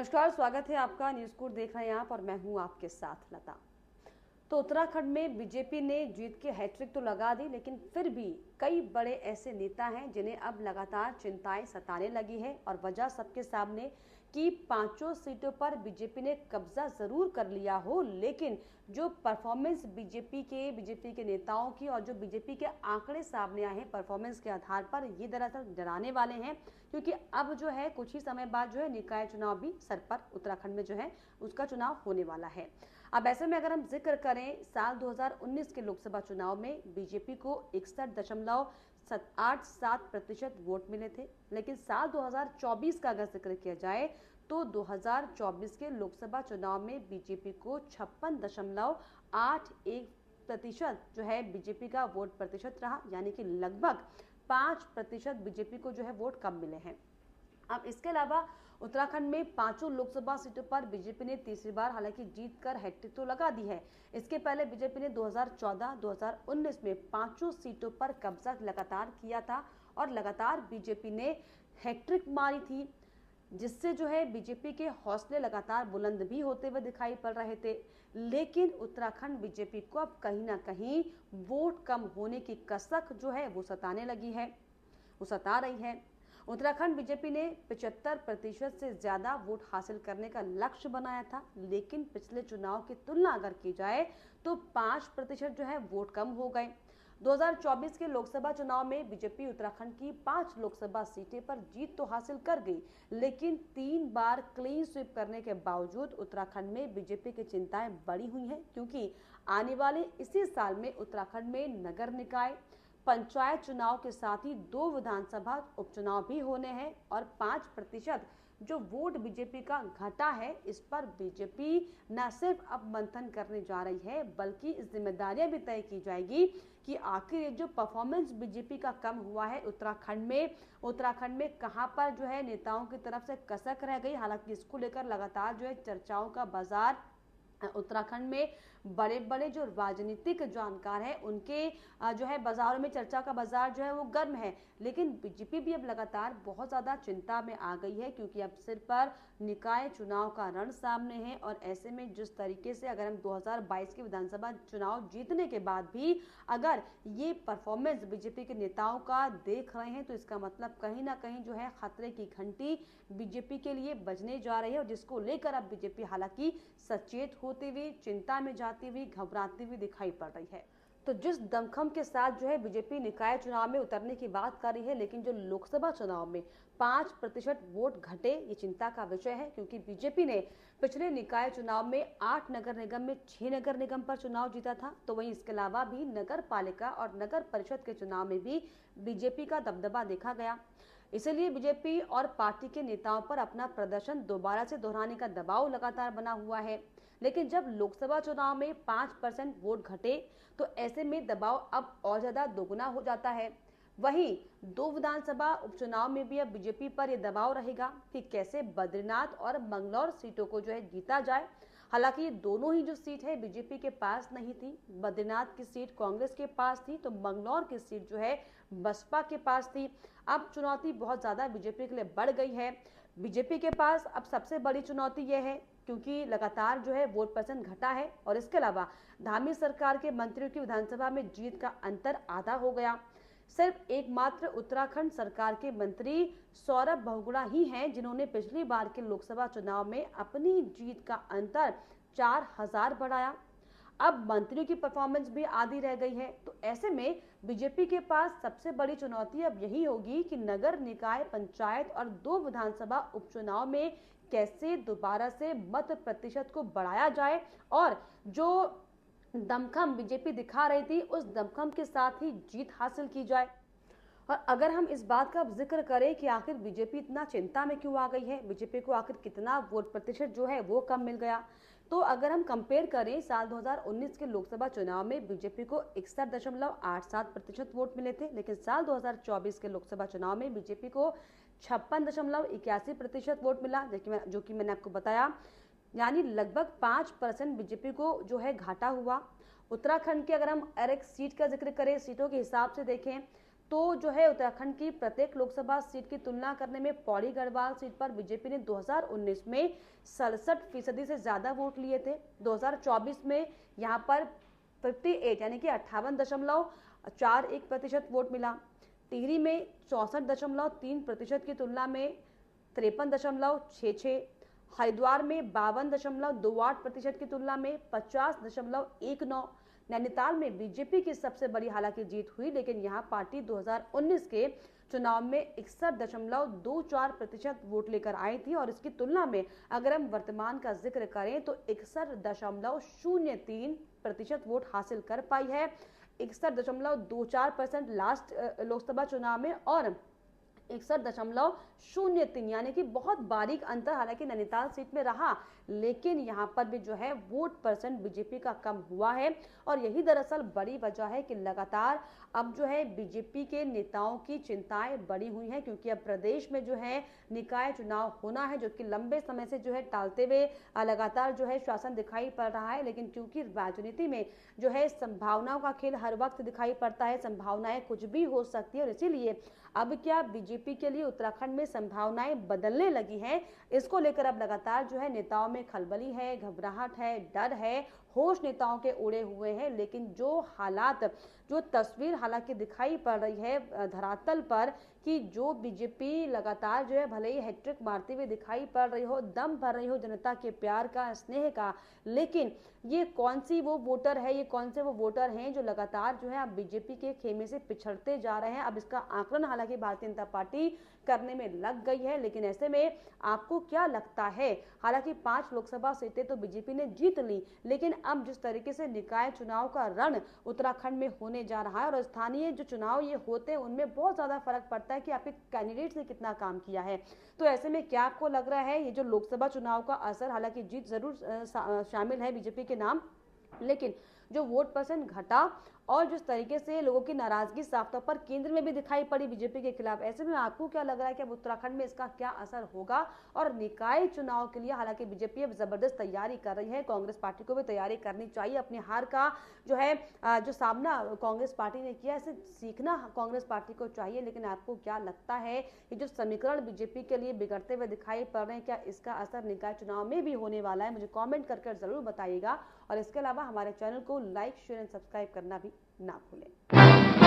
नमस्कार, स्वागत है आपका। न्यूज कोड देख रहे हैं आप और मैं हूं आपके साथ लता। तो उत्तराखंड में बीजेपी ने जीत के हैट्रिक तो लगा दी, लेकिन फिर भी कई बड़े ऐसे नेता हैं जिन्हें अब लगातार चिंताएं सताने लगी है और वजह सबके सामने कि पांचों सीटों पर बीजेपी ने कब्जा जरूर कर लिया हो, लेकिन जो परफॉर्मेंस बीजेपी के नेताओं की और जो बीजेपी के आंकड़े सामने आए हैं परफॉर्मेंस के आधार पर, ये दरअसल डराने वाले हैं। क्योंकि अब जो है कुछ ही समय बाद जो है निकाय चुनाव भी सर पर उत्तराखंड में जो है उसका चुनाव होने वाला है। अब ऐसे में अगर हम जिक्र करें साल 2019 के लोकसभा चुनाव में बीजेपी को 61.87% वोट मिले थे, लेकिन साल 2024 का अगर जिक्र किया जाए तो 2024 के लोकसभा चुनाव में बीजेपी को 56.81% जो है बीजेपी का वोट प्रतिशत रहा, यानी कि लगभग 5% बीजेपी को जो है वोट कम मिले हैं। अब इसके अलावा उत्तराखंड में पांचों लोकसभा सीटों पर बीजेपी ने तीसरी बार हालांकि जीत कर हैट्रिक तो लगा दी है। इसके पहले बीजेपी ने 2014-2019 में पांचों सीटों पर कब्जा लगातार किया था और लगातार बीजेपी ने हैट्रिक मारी थी, जिससे जो है बीजेपी के हौसले लगातार बुलंद भी होते हुए दिखाई पड़ रहे थे। लेकिन उत्तराखंड बीजेपी को अब कहीं ना कहीं वोट कम होने की कसक जो है वो सताने लगी है, वो सता रही है। उत्तराखंड बीजेपी ने 75% से ज्यादा वोट हासिल करने का लक्ष्य बनाया था, लेकिन पिछले चुनाव की तुलना अगर की जाए तो 5% जो है वोट कम हो गए। 2024 के लोकसभा चुनाव में बीजेपी उत्तराखंड की 5 लोकसभा सीटें पर जीत तो हासिल कर गई, लेकिन 3 बार क्लीन स्वीप करने के बावजूद उत्तराखंड में बीजेपी की चिंताएं बढ़ी हुई हैं, क्योंकि आने वाले इसी साल में उत्तराखंड में नगर निकाय, पंचायत चुनाव के साथ ही 2 विधानसभा उपचुनाव भी होने हैं और 5% जो वोट बीजेपी का घटा है, इस पर बीजेपी न सिर्फ अब मंथन करने जा रही है, बल्कि इस जिम्मेदारियां भी तय की जाएगी कि आखिर ये जो परफॉर्मेंस बीजेपी का कम हुआ है उत्तराखंड में कहां पर जो है नेताओं की तरफ से कसक रह गई। हालांकि इसको लेकर लगातार जो है चर्चाओं का बाजार उत्तराखंड में बड़े बड़े जो राजनीतिक जानकार हैं उनके जो है बाजारों में चर्चा का बाजार जो है वो गर्म है। लेकिन बीजेपी भी अब लगातार बहुत ज्यादा चिंता में आ गई है, क्योंकि अब सिर पर निकाय चुनाव का रण सामने है और ऐसे में जिस तरीके से अगर हम 2022 के विधानसभा चुनाव जीतने के बाद भी अगर ये परफॉर्मेंस बीजेपी के नेताओं का देख रहे हैं, तो इसका मतलब कहीं ना कहीं जो है खतरे की घंटी बीजेपी के लिए बजने जा रही है, और जिसको लेकर अब बीजेपी हालांकि सचेत होते हुए, चिंता में जाती हुई, घबराती हुई दिखाई पड़ रही है। तो जिस दमखम के साथ जो है बीजेपी निकाय चुनाव में उतरने की बात कर रही है, लेकिन जो लोकसभा चुनाव में 5% वोट घटे, ये चिंता का विषय है, क्योंकि बीजेपी ने पिछले निकाय चुनाव में 8 नगर निगम में 6 नगर निगम पर चुनाव जीता था। तो वहीं इसके अलावा भी नगर पालिका और नगर परिषद के चुनाव में भी बीजेपी का दबदबा देखा गया। इसलिए बीजेपी और पार्टी के नेताओं पर अपना प्रदर्शन दोबारा से दोहराने का दबाव लगातार बना हुआ है। लेकिन जब लोकसभा चुनाव में 5% वोट घटे, तो ऐसे में दबाव अब और ज्यादा दोगुना हो जाता है। वहीं 2 विधानसभा उपचुनाव में भी अब बीजेपी पर यह दबाव रहेगा कि कैसे बद्रीनाथ और मंगलौर सीटों को जो है जीता जाए। हालांकि ये दोनों ही जो सीट है बीजेपी के पास नहीं थी, बद्रीनाथ की सीट कांग्रेस के पास थी, तो मंगलौर की सीट जो है बसपा के पास थी। अब चुनौती बहुत ज्यादा बीजेपी के लिए बढ़ गई है। बीजेपी के पास अब सबसे बड़ी चुनौती यह है, क्योंकि लगातार जो है वोट परसेंट घटा है और इसके अलावा धामी सरकार के मंत्रियों की विधानसभा में जीत का अंतर आधा हो गया। सिर्फ एकमात्र उत्तराखंड सरकार के मंत्री सौरभ बहुगुणा ही हैं जिन्होंने पिछली बार के लोकसभा चुनाव में अपनी जीत का अंतर 4000 बढ़ाया। अब मंत्रियों की परफॉर्मेंस भी आधी रह गई है। तो ऐसे में बीजेपी के पास सबसे बड़ी चुनौती अब यही होगी कि नगर निकाय, पंचायत और 2 विधानसभा उपचुनाव में कैसे दोबारा से मत प्रतिशत को बढ़ाया जाए और जो दमखम बीजेपी दिखा रही थी उस दमखम के साथ ही जीत हासिल की जाए। और अगर हम इस बात का जिक्र करें कि आखिर बीजेपी इतना चिंता में क्यों आ गई है, बीजेपी को आखिर कितना वोट प्रतिशत जो है वो कम मिल गया, तो अगर हम कंपेयर करें साल 2019 के लोकसभा चुनाव में बीजेपी को 61.87% वोट मिले थे, लेकिन साल 2024 के लोकसभा चुनाव में बीजेपी को 56.81% वोट मिला, जो कि मैंने आपको बताया, यानी लगभग 5% बीजेपी को जो है घाटा हुआ। उत्तराखंड के अगर हम हर एक सीट का जिक्र करें, सीटों के हिसाब से देखें, तो जो है उत्तराखंड की प्रत्येक लोकसभा सीट की तुलना करने में पौड़ी गढ़वाल सीट पर बीजेपी ने 2019 में 67% से ज्यादा वोट लिए थे। 2024 में यहां पर 58 यानी कि 58.41% वोट मिला। टिहरी में 64.3% की तुलना में 53.66, हरिद्वार में 52.28% की तुलना में 50.19, नैनीताल में बीजेपी की सबसे बड़ी हालांकि जीत हुई, लेकिन यहां पार्टी 2019 के चुनाव में 61.24% वोट लेकर आई थी और इसकी तुलना में अगर हम वर्तमान का जिक्र करें तो 61.03% वोट हासिल कर पाई है। 61.24% लास्ट लोकसभा चुनाव में और 61.03 यानी कि बहुत बारीक अंतर हालांकि नैनीताल सीट में रहा, लेकिन यहां पर भी जो है वोट परसेंट बीजेपी का कम हुआ है और यही दरअसल बड़ी वजह है कि लगातार अब जो है बीजेपी के नेताओं की चिंताएं बढ़ी हुई हैं, क्योंकि अब प्रदेश में जो है निकाय चुनाव होना है, जो कि लंबे समय से जो है टालते हुए लगातार जो है शासन दिखाई पड़ रहा है। लेकिन क्योंकि राजनीति में जो है संभावनाओं का खेल हर वक्त दिखाई पड़ता है, संभावनाएं कुछ भी हो सकती है और इसीलिए अब क्या बीजेपी के लिए उत्तराखंड में संभावनाएं बदलने लगी हैं, इसको लेकर अब लगातार जो है नेताओं में खलबली है, घबराहट है, डर है, होश नेताओं के उड़े हुए हैं। लेकिन जो हालात, जो तस्वीर हालांकि दिखाई पड़ रही है धरातल पर कि जो बीजेपी लगातार जो है भले ही हैट्रिक मारते हुए दिखाई पड़ रही हो, दम भर रही हो जनता के प्यार का, स्नेह का, लेकिन ये कौन सी वो वोटर है, ये कौन से वो वोटर हैं जो लगातार जो है अब बीजेपी के खेमे से पिछड़ते जा रहे हैं। अब इसका आकलन हालांकि भारतीय जनता पार्टी करने में लग गई है, लेकिन ऐसे में आपको क्या लगता है? हालांकि 5 लोकसभा सीटें तो बीजेपी ने जीत ली, लेकिन अब जिस तरीके से निकाय चुनाव का रण उत्तराखंड में होने जा रहा है और स्थानीय जो चुनाव ये होते हैं उनमें बहुत ज्यादा फर्क पड़ता है कि आपके कैंडिडेट्स ने कितना काम किया है। तो ऐसे में क्या आपको लग रहा है ये जो लोकसभा चुनाव का असर, हालांकि जीत जरूर शामिल है बीजेपी के नाम, लेकिन जो वोट परसेंट घटा और जिस तरीके से लोगों की नाराजगी साफ तौर पर केंद्र में भी दिखाई पड़ी बीजेपी के खिलाफ, ऐसे में आपको क्या लग रहा है कि अब उत्तराखंड में इसका क्या असर होगा? और निकाय चुनाव के लिए हालांकि बीजेपी अब जबरदस्त तैयारी कर रही है, कांग्रेस पार्टी को भी तैयारी करनी चाहिए। अपनी हार का जो है जो सामना कांग्रेस पार्टी ने किया, इसे सीखना कांग्रेस पार्टी को चाहिए। लेकिन आपको क्या लगता है ये जो समीकरण बीजेपी के लिए बिगड़ते हुए दिखाई पड़ रहे हैं, क्या इसका असर निकाय चुनाव में भी होने वाला है? मुझे कॉमेंट करके जरूर बताइएगा और इसके अलावा हमारे चैनल को लाइक, शेयर एंड सब्सक्राइब करना भी ना भूलें।